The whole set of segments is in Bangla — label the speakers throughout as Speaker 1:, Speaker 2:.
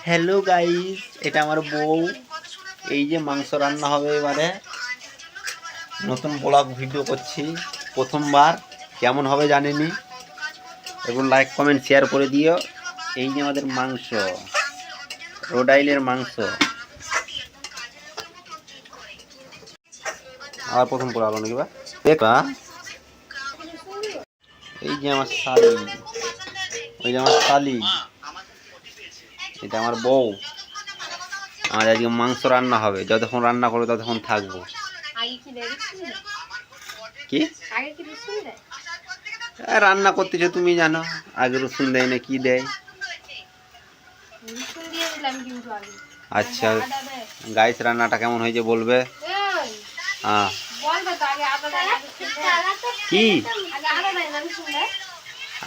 Speaker 1: হ্যালো গাইস, এটা আমার বউ। এই যে মাংস রান্না হবে এবারে। নতুন ব্লগ ভিডিও করছি, প্রথমবার। কেমন হবে জানিনি, এবং লাইক কমেন্ট শেয়ার করে দিও। এই যে আমাদের মাংস, রোডাইলের মাংস। আর প্রথম করে আলো নাকি বা দেখা। এই যে আমার শালি, ওই যে আমার শালি, এটা আমার বউ। আমার আজকে মাংস রান্না হবে, যতক্ষণ রান্না করবে ততক্ষণ থাকবো। কি রান্না করতেছো তুমি জানো, আগে রসুন দেয় না কি দেয়। আচ্ছা গাইস, রান্নাটা কেমন হয়েছে বলবে। হ্যাঁ কি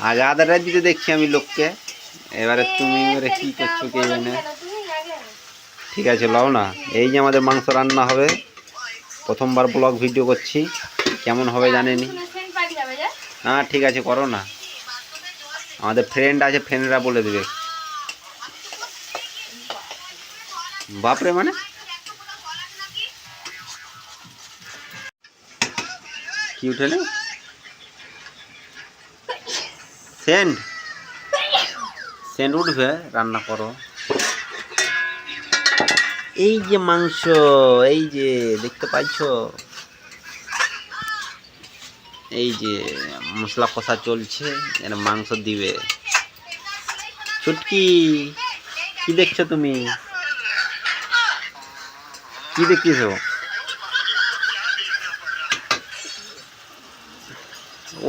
Speaker 1: আগে আদাটা দিতে দেখছি আমি লোককে, এবারে তুমি এবারে কি করছো কে জানে। ঠিক আছে লও না। এই যে আমাদের মাংস রান্না হবে, প্রথমবার ব্লগ ভিডিও করছি, কেমন হবে জানেনি। হ্যাঁ ঠিক আছে করো না, আমাদের ফ্রেন্ড আছে, ফ্রেন্ডরা বলে দেবে। বাপরে মানে কি উঠেলে সেন্ট সেন্ট উঠবে, রান্না করো। এই যে মাংস, এই যে দেখতে পাচ্ছ, এই যে মশলা কষা চলছে, এর মাংস দিবে। ছুটকি কি দেখছো তুমি, কি দেখতেছো?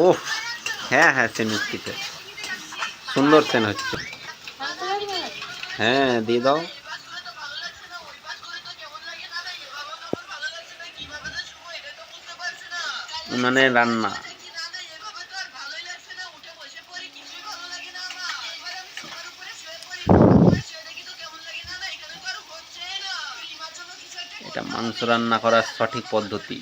Speaker 1: ও হ্যাঁ হ্যাঁ, সেন উঠছে, সুন্দর সেন হচ্ছে। হ্যাঁ দিয়ে দাও। উনানে রান্না। এটা মাংস রান্না করার সঠিক পদ্ধতি।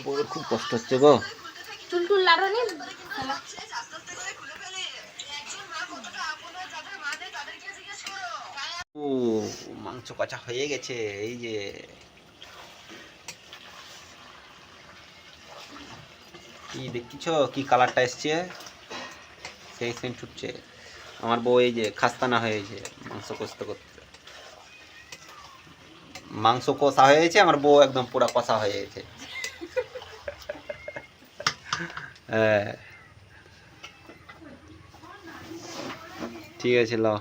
Speaker 1: বউয়ের খুব কষ্ট হচ্ছে গো। ও মাংস কাঁচা হয়ে গেছে, এই যে কি দেখছো, কি কালারটা এসছে, সেই সেন্ট ছুটছে। আমার বউ এই যে খাস্তানা হয়েছে মাংস কষতে করতে। মাংস কষা হয়েছে, আমার বউ একদম পুরো কষা হয়ে গেছে। হ্যাঁ ঠিক আছে লাও।